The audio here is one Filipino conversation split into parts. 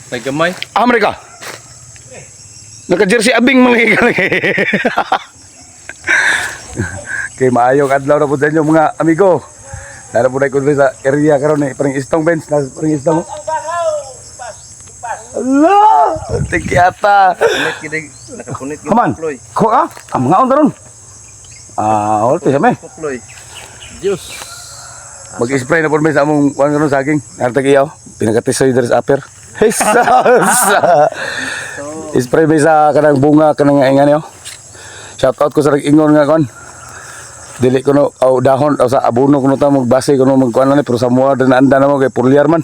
Nagkamay. Amerika. Naka-jersey abing mga ikan. Kay maayong adlaw na po sa inyo mga amigo. Nara po na ko sa area karon ni paring istong bench na paring istong. Allah, tikyata. Punit kidig, nakapunit yung Haman. pukloy. Ko mga on karon. Ulti sa me. Pukloy. Diyos. Mag-spray na po sa among kuan karon saging. Nartag iyaw. Pinagatisoy diri sa upper. Jesus. Spray may sa kanang bunga kanang ingan yo. Shout out ko sa ingon nga kon. Dili ko no dahon o sa abono kuno ta magbase kuno magkuan ni pero sa mua din anda na mo kay pulyar man.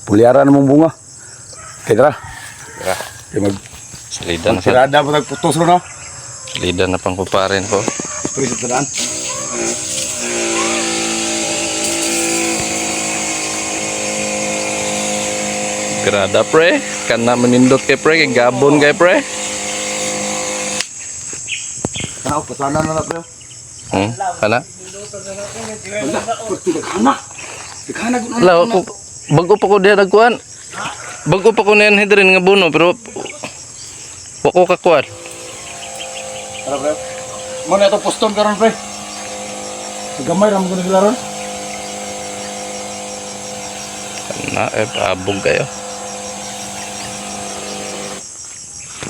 Pulyaran mong bunga. Kay tara. Tara. Kay mag Salida na sa. tirada mo putos ro no. Salida na pang kuparin ko. Spray sa tiraan. Grada pre. Kana menindot kay pre. Kay gabon kay pre. Kana pasana na pre. Kana? Kana gud Wala ako. Bago pa ko diya nagkuhan. Bago pa ko niyan hidrin nga buno. Pero wako kakuhan. Tara pre. Mo na to poston karon pre. Gamay ra mo gud gilaron. Na abog kayo.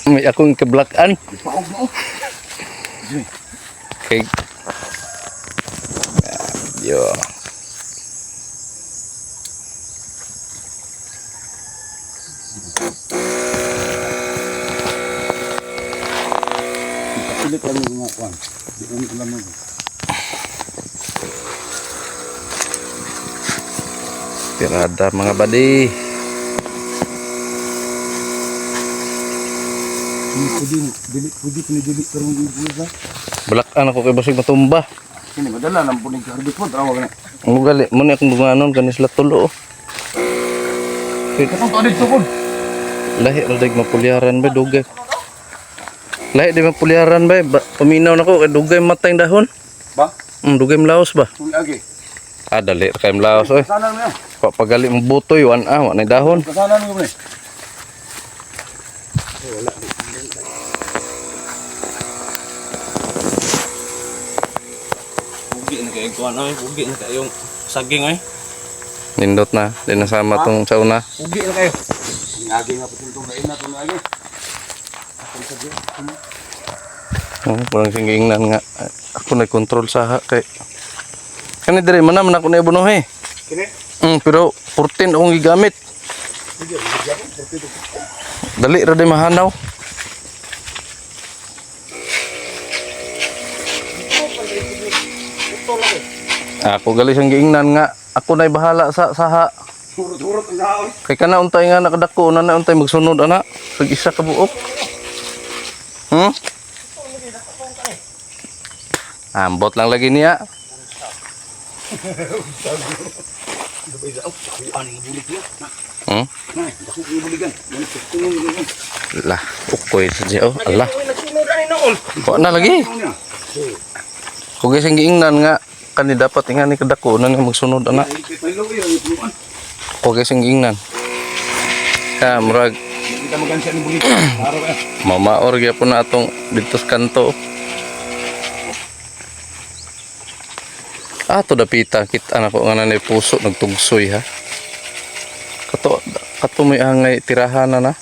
May akong kablakan. Paog mo. Kay yo. Pilit lang yung mga kuan. Di ko lang mo. Tirada mga badi. Pwede pinidili karong ibuza. Balakan ako kay basig matumba. Kini madala lang po ni harbit mo tawag na. Ang gali mo ni akong dunganon kanis la tulo. Katong to dito pod. Lahi ra dag mapulyaran ba dugay. Lahi di mapulyaran ba paminaw nako kay dugay matay dahon. Ba? Dugay mlaos ba? Kung agi. Dali ra kay mlaos oy. Kasanan mo yan. Pagali mo butoy wa na dahon. Kasanan mo ni. Pugi na kayo kuan oy, pugi na kayong saging oy. Nindot na, di nasama tong sauna. Ugi na kayo. Agi nga putin tong kain na to agi. Oh, parang singingnan nga. Ako nag-control sa ha kay. Kani dire man naman ako na ibunuhi. Kini. Pero 14 akong gigamit. Dali ra di mahanaw. Ako gali siyang giingnan nga ako na'y bahala sa saha. Hurot-hurot ang daon. Kay kana untay nga nakadako na untay magsunod ana. Pag isa ka buok. Ambot lang lagi niya. Lah, ukoy sa diyo. Allah. Wa na lagi. Kung gising giingnan nga kani dapat ingani kadako na magsunod ana. Kung gising giingnan. Ka murag Kita magansya ni bulit. Araw ka. mamaor gyapon na atong dito sa kanto. To dapita kita na ko nga nanay puso nagtugsoy ha. Kato may angay tirahan na.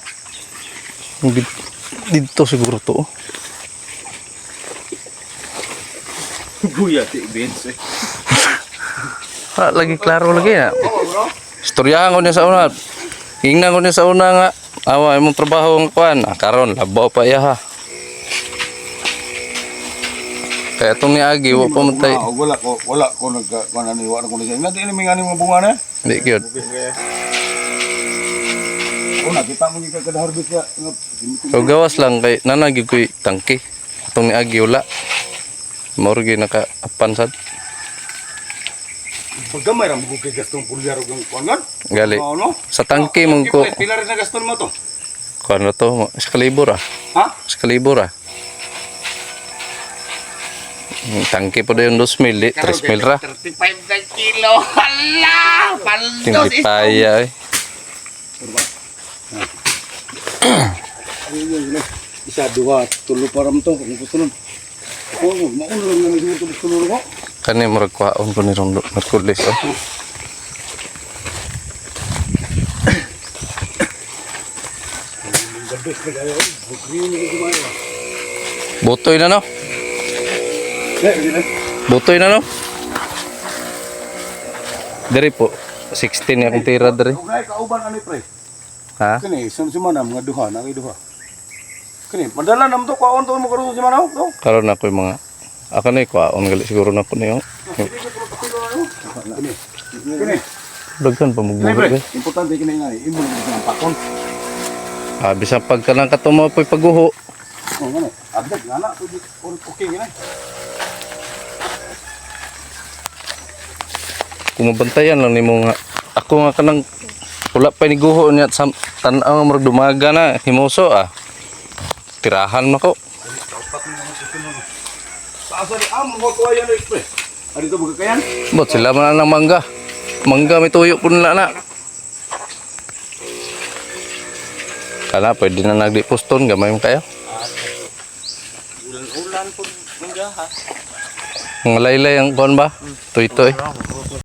Dito siguro to. Buya ti Vince. Lagi klaro lagi ya. Istoryahan ko niya sa una. Ingnan ko niya sa una nga. Awa imong trabaho ang kuan. Karon labaw pa iya ha. Kaya itong niagi, wa pa matay. Wala ko nagkuhan ko na siya. Hindi may nga mga bunga na. Hindi cute. Nakita mo yung kada-harvest ka. So gawas lang kay nanagi ko'y tangki. Itong niagi wala. Maurgi naka-apansad. Paggamay ra mo kay gastong pulyar og kuan gan. Gali. Sa tangki mong ko. Pila rin na gaston mo to? Kuan na to, Excalibur ah. Ha? Excalibur ah. Tangki po na yung 2,000, di 3,000 ra. 35 na kilo. Hala! Paldos Hindi paya eh. Isa, duha, tulo para mo to. Kung gusto nun. Oo, mauna lang namin dito tulo ko. Kani murag kwaon ko ni Rondo Merkulis oh. Butoy na no? Butoy na no? Dari po 16 akong tira dari. Kung na kauban ani pre. Ha? Kani, si mana mga duha, naki duha. Kani, madala naman to, kwaon to mo karoon si mana to. Karon ako yung mga ako na kwaon gali siguro na ko niyo. Kani. Kani. Daghan pa Kani magbuhat pre, ba? importante kini nga, imo lang ang pakon. Ah, bisan pag kanang katumo po'y paguho. Oh, ngano. Abdag ngana to di okay gina. Kumabantayan lang nimo nga ako nga kanang wala pa ni guho niya sa tan-aw nga murag dumaga na himoso ah. Tirahan mako. Asa di mo ko ayan pre. Ari to magkayan. Bot sila man ang mangga. Mangga may tuyo kun na na. Kana pwede na nagdi poston gamay mo kayo. Ulan-ulan po mangga ha. Ang laylay ang kon ba? Toy-toy.